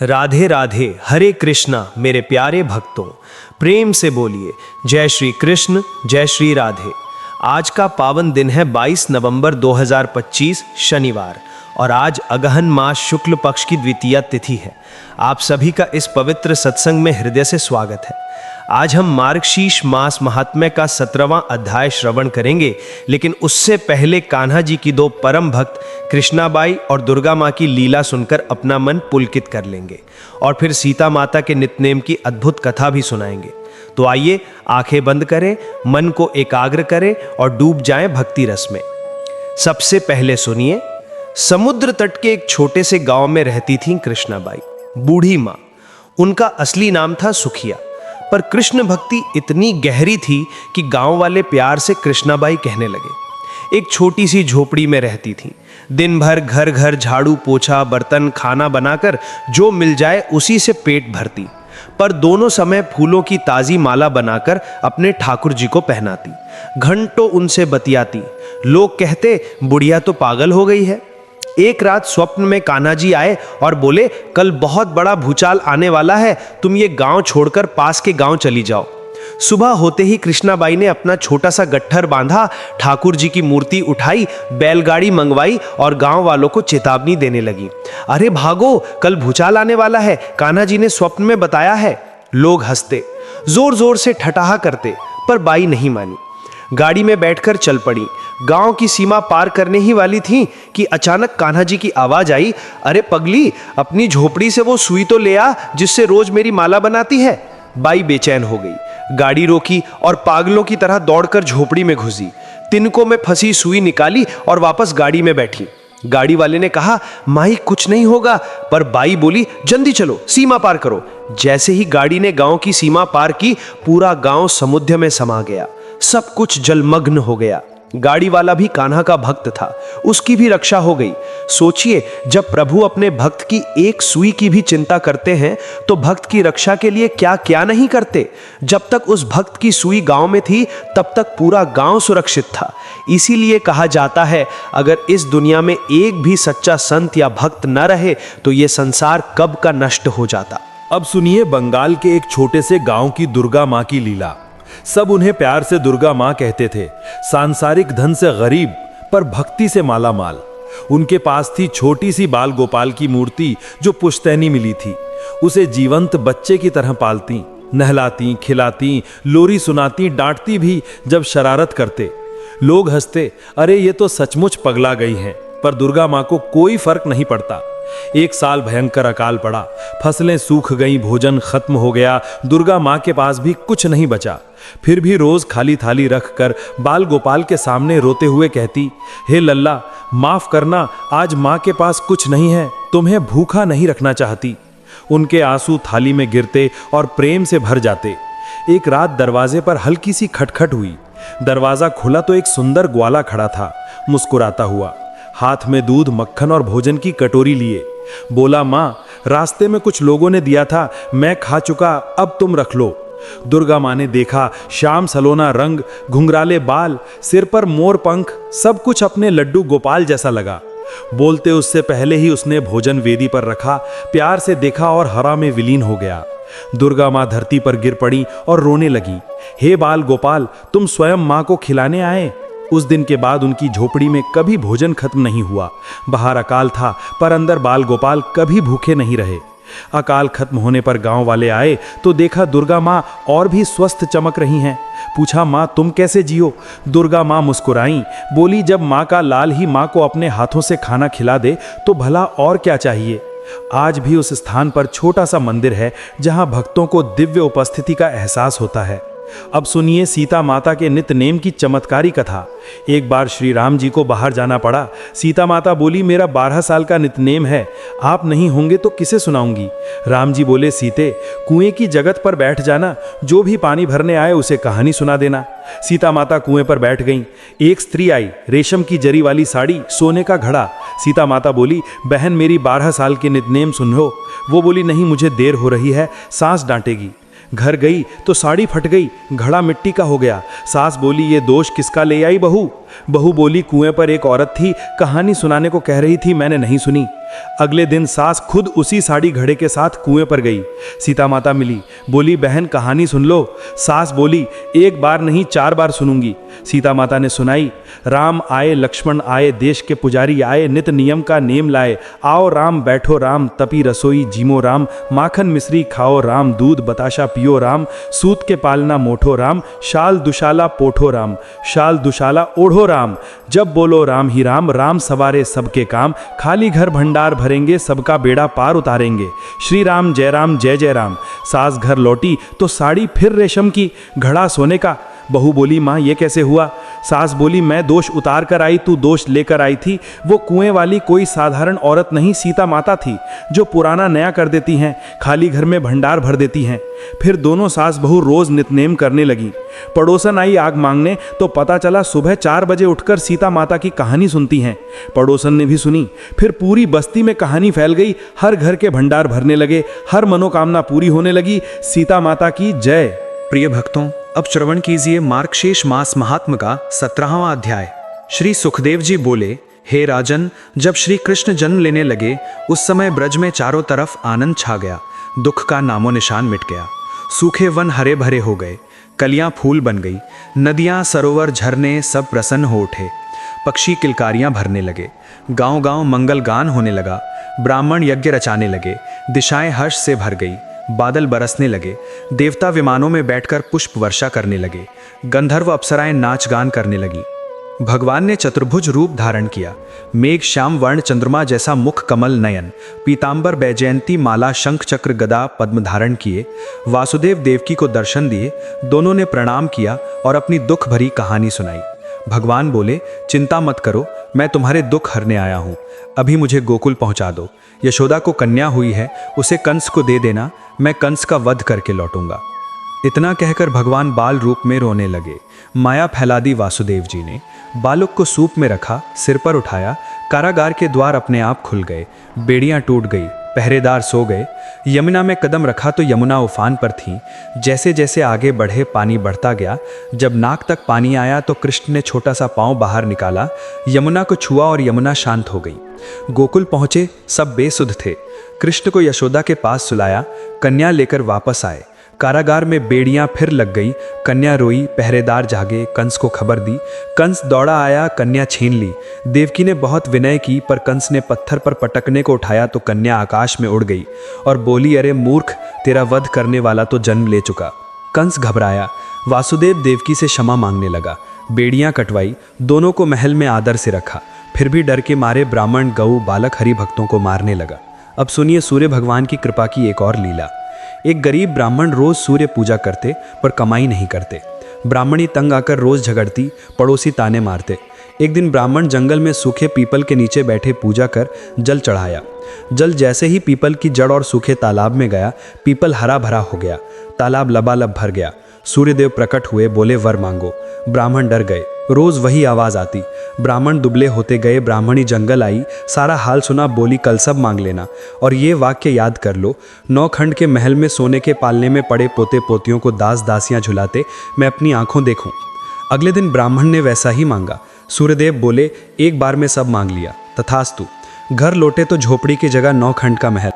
राधे राधे, हरे कृष्णा मेरे प्यारे भक्तों, प्रेम से बोलिए जय श्री कृष्ण, जय श्री राधे। आज का पावन दिन है 22 नवंबर 2025 शनिवार और आज अगहन मास शुक्ल पक्ष की द्वितीया तिथि है। आप सभी का इस पवित्र सत्संग में हृदय से स्वागत है। आज हम मार्गशीर्ष मास महात्म्य का 17वां अध्याय श्रवण करेंगे, लेकिन उससे पहले कान्हा जी की दो परम भक्त कृष्णाबाई और दुर्गा माँ की लीला सुनकर अपना मन पुलकित कर लेंगे और फिर सीता माता के नित्यनेम की अद्भुत कथा भी सुनाएंगे। तो आइए आंखें बंद करें, मन को एकाग्र करें और डूब जाएं भक्ति रस में। सबसे पहले सुनिए, समुद्र तट के एक छोटे से गांव में रहती थी कृष्णाबाई, बूढ़ी माँ। उनका असली नाम था सुखिया, पर कृष्ण भक्ति इतनी गहरी थी कि गांव वाले प्यार से कृष्णाबाई कहने लगे। एक छोटी सी झोपड़ी में रहती थी। दिन भर घर घर झाड़ू पोछा बर्तन खाना बनाकर जो मिल जाए उसी से पेट भरती, पर दोनों समय फूलों की ताजी माला बनाकर अपने ठाकुर जी को पहनाती। घंटों उनसे बतियाती। लोग कहते बुढ़िया तो पागल हो गई है। एक रात स्वप्न में कान्हा जी आए और बोले, कल बहुत बड़ा भूचाल आने वाला है, तुम ये गांव छोड़कर पास के गांव चली जाओ। सुबह होते ही कृष्णाबाई ने अपना छोटा सा गट्ठर बांधा, ठाकुर जी की मूर्ति उठाई, बैलगाड़ी मंगवाई और गांव वालों को चेतावनी देने लगी। अरे भागो, कल भूचाल आने वाला है, कान्हा जी ने स्वप्न में बताया है। लोग हंसते, जोर जोर से ठठाहा करते, पर बाई नहीं मानी। गाड़ी में बैठकर चल पड़ी। गांव की सीमा पार करने ही वाली थी कि अचानक कान्हा जी की आवाज आई, अरे पगली, अपनी झोपड़ी से वो सुई तो ले आ जिससे रोज मेरी माला बनाती है। बाई बेचैन हो गई, गाड़ी रोकी और पागलों की तरह दौड़कर झोपड़ी में घुसी। तिनकों में फंसी सुई निकाली और वापस गाड़ी में बैठी। गाड़ी वाले ने कहा, माई कुछ नहीं होगा, पर बाई बोली, जल्दी चलो, सीमा पार करो। जैसे ही गाड़ी ने गांव की सीमा पार की, पूरा गांव समुद्र में समा गया। सब कुछ जलमग्न हो गया। गाड़ी वाला भी कान्हा का भक्त था, उसकी भी रक्षा हो गई। सोचिए, जब प्रभु अपने भक्त की एक सुई की भी चिंता करते हैं तो भक्त की रक्षा के लिए क्या क्या नहीं करते। जब तक उस भक्त की सुई गांव में थी तब तक पूरा गांव सुरक्षित था। इसीलिए कहा जाता है, अगर इस दुनिया में एक भी सच्चा संत या भक्त न रहे तो ये संसार कब का नष्ट हो जाता। अब सुनिए बंगाल के एक छोटे से गांव की दुर्गा माँ की लीला। सब उन्हें प्यार से दुर्गा माँ कहते थे। सांसारिक धन से गरीब पर भक्ति से माला माल। उनके पास थी छोटी सी बाल गोपाल की मूर्ति जो पुश्तैनी मिली थी। उसे जीवंत बच्चे की तरह पालती, नहलाती, खिलाती, लोरी सुनाती, डांटती भी जब शरारत करते। लोग हंसते, अरे ये तो सचमुच पगला गई हैं। पर दुर्गा माँ को कोई फर्क नहीं पड़ता। एक साल भयंकर अकाल पड़ा, फसलें सूख गईं, भोजन खत्म हो गया, दुर्गा माँ के पास भी कुछ नहीं बचा। फिर भी रोज खाली थाली रखकर बाल गोपाल के सामने रोते हुए कहती, हे लल्ला, माफ करना, आज माँ के पास कुछ नहीं है, तुम्हें भूखा नहीं रखना चाहती। उनके आंसू थाली में गिरते और प्रेम से भर जाते। एक रात दरवाजे पर हल्की सी खटखट हुई। दरवाजा खुला तो एक सुंदर ग्वाला खड़ा था, मुस्कुराता हुआ, हाथ में दूध, मक्खन और भोजन की कटोरी लिए। बोला, माँ, रास्ते में कुछ लोगों ने दिया था, मैं खा चुका, अब तुम रख लो। दुर्गा माँ ने देखा, श्याम सलोना रंग, घुंघराले बाल, सिर पर मोर पंख, सब कुछ अपने लड्डू गोपाल जैसा लगा। बोलते उससे पहले ही उसने भोजन वेदी पर रखा, प्यार से देखा और हरा में विलीन हो गया। दुर्गा माँ धरती पर गिर पड़ी और रोने लगी, हे बाल गोपाल, तुम स्वयं माँ को खिलाने आए। उस दिन के बाद उनकी झोपड़ी में कभी भोजन खत्म नहीं हुआ। बाहर अकाल था पर अंदर बाल गोपाल कभी भूखे नहीं रहे। अकाल खत्म होने पर गांव वाले आए तो देखा दुर्गा माँ और भी स्वस्थ चमक रही हैं। पूछा, माँ तुम कैसे जियो? दुर्गा माँ मुस्कुराई, बोली, जब माँ का लाल ही माँ को अपने हाथों से खाना खिला दे तो भला और क्या चाहिए। आज भी उस स्थान पर छोटा सा मंदिर है जहाँ भक्तों को दिव्य उपस्थिति का एहसास होता है। अब सुनिए सीता माता के नित्यनेम की चमत्कारी कथा। एक बार श्री राम जी को बाहर जाना पड़ा। सीता माता बोली, मेरा 12 साल का नित्यनेम है, आप नहीं होंगे तो किसे सुनाऊंगी। राम जी बोले, सीते, कुएं की जगत पर बैठ जाना, जो भी पानी भरने आए उसे कहानी सुना देना। सीता माता कुएं पर बैठ गईं। एक स्त्री आई, रेशम की जरी वाली साड़ी, सोने का घड़ा। सीता माता बोली, बहन मेरी 12 साल के नित्यनेम सुन लो। वो बोली, नहीं, मुझे देर हो रही है, सास डांटेगी। घर गई तो साड़ी फट गई, घड़ा मिट्टी का हो गया। सास बोली, ये दोष किसका ले आई बहू? बहू बोली, कुएं पर एक औरत थी, कहानी सुनाने को कह रही थी, मैंने नहीं सुनी। अगले दिन सास खुद उसी साड़ी घड़े के साथ कुएं पर गई। सीता माता मिली, बोली, बहन कहानी सुन लो। सास बोली, एक बार नहीं 4 बार सुनूंगी। सीता माता ने सुनाई, राम आए लक्ष्मण आए, देश के पुजारी आए, नित नियम का नेम लाए। आओ राम बैठो राम, तपी रसोई जीमो राम, माखन मिश्री खाओ राम, दूध बताशा पियो राम, सूत के पालना मोठो राम, शाल दुशाला पोठो राम, शाल दुशाला ओढ़ो राम। जब बोलो राम ही राम, राम सवारे सबके काम, खाली घर भंडार भरेंगे, सबका बेड़ा पार उतारेंगे। श्री राम जय जय राम। सास घर लौटी तो साड़ी फिर रेशम की, घड़ा सोने का। बहू बोली, माँ ये कैसे हुआ? सास बोली, मैं दोष उतार कर आई, तू दोष लेकर आई थी। वो कुएं वाली कोई साधारण औरत नहीं, सीता माता थी, जो पुराना नया कर देती हैं, खाली घर में भंडार भर देती हैं। फिर दोनों सास बहू रोज नितनेम करने लगी। पड़ोसन आई आग मांगने तो पता चला सुबह 4 बजे उठकर सीता माता की कहानी सुनती हैं। पड़ोसन ने भी सुनी। फिर पूरी बस्ती में कहानी फैल गई, हर घर के भंडार भरने लगे, हर मनोकामना पूरी होने लगी। सीता माता की जय। प्रिय भक्तों, अब श्रवण कीजिए मार्गशीर्ष मास महात्म का 17वां अध्याय। श्री सुखदेव जी बोले, हे राजन, जब श्री कृष्ण जन्म लेने लगे उस समय ब्रज में चारों तरफ आनंद छा गया, दुख का नामो निशान मिट गया। सूखे वन हरे भरे हो गए, कलियां फूल बन गई, नदियां सरोवर झरने सब प्रसन्न हो उठे, पक्षी किलकारियां भरने लगे, गांव गांव मंगल गान होने लगा, ब्राह्मण यज्ञ रचाने लगे, दिशाएं हर्ष से भर गई, बादल बरसने लगे, देवता विमानों में बैठकर पुष्प वर्षा करने लगे, गंधर्व अप्सराएं नाच गान करने लगी। भगवान ने चतुर्भुज रूप धारण किया, मेघ श्याम वर्ण चंद्रमा जैसा मुख, कमल नयन, पीतांबर बैजयंती माला शंख चक्र गदा पद्म धारण किए। वासुदेव देवकी को दर्शन दिए, दोनों ने प्रणाम किया और अपनी दुख भरी कहानी सुनाई। भगवान बोले, चिंता मत करो, मैं तुम्हारे दुख हरने आया हूँ, अभी मुझे गोकुल पहुँचा दो। यशोदा को कन्या हुई है, उसे कंस को दे देना, मैं कंस का वध करके लौटूंगा। इतना कहकर भगवान बाल रूप में रोने लगे। माया फैला दी वासुदेव जी ने। बालक को सूप में रखा, सिर पर उठाया, कारागार के द्वार अपने आप खुल गए, बेड़ियां टूट गई, पहरेदार सो गए। यमुना में कदम रखा तो यमुना उफान पर थी। जैसे जैसे आगे बढ़े पानी बढ़ता गया, जब नाक तक पानी आया तो कृष्ण ने छोटा सा पांव बाहर निकाला, यमुना को छुआ और यमुना शांत हो गई। गोकुल पहुंचे, सब बेसुध थे। कृष्ण को यशोदा के पास सुलाया, कन्या लेकर वापस आए। कारागार में बेड़ियां फिर लग गई, कन्या रोई, पहरेदार जागे, कंस को खबर दी। कंस दौड़ा आया, कन्या छीन ली। देवकी ने बहुत विनय की, पर कंस ने पत्थर पर पटकने को उठाया तो कन्या आकाश में उड़ गई और बोली, अरे मूर्ख, तेरा वध करने वाला तो जन्म ले चुका। कंस घबराया, वासुदेव देवकी से क्षमा मांगने लगा। बेड़ियां कटवाई, दोनों को महल में आदर से रखा। फिर भी डर के मारे ब्राह्मण गऊ बालक हरि भक्तों को मारने लगा। अब सुनिए सूर्य भगवान की कृपा की एक और लीला। एक गरीब ब्राह्मण रोज सूर्य पूजा करते पर कमाई नहीं करते। ब्राह्मणी तंग आकर रोज झगड़ती, पड़ोसी ताने मारते। एक दिन ब्राह्मण जंगल में सूखे पीपल के नीचे बैठे पूजा कर जल चढ़ाया। जल जैसे ही पीपल की जड़ और सूखे तालाब में गया, पीपल हरा भरा हो गया, तालाब लबालब भर गया। सूर्यदेव प्रकट हुए, बोले, वर मांगो। ब्राह्मण डर गए। रोज वही आवाज आती। ब्राह्मण दुबले होते गए। ब्राह्मणी जंगल आई, सारा हाल सुना, बोली, कल सब मांग लेना। और ये वाक्य याद कर लो, 9 खंड के महल में सोने के पालने में पड़े पोते पोतियों को दास दासियां झुलाते मैं अपनी आंखों देखूं। अगले दिन ब्राह्मण ने वैसा ही मांगा। सूर्यदेव बोले, एक बार में सब मांग लिया। तथास्तु। घर लौटे तो झोपड़ी की जगह 9 खंड का महल।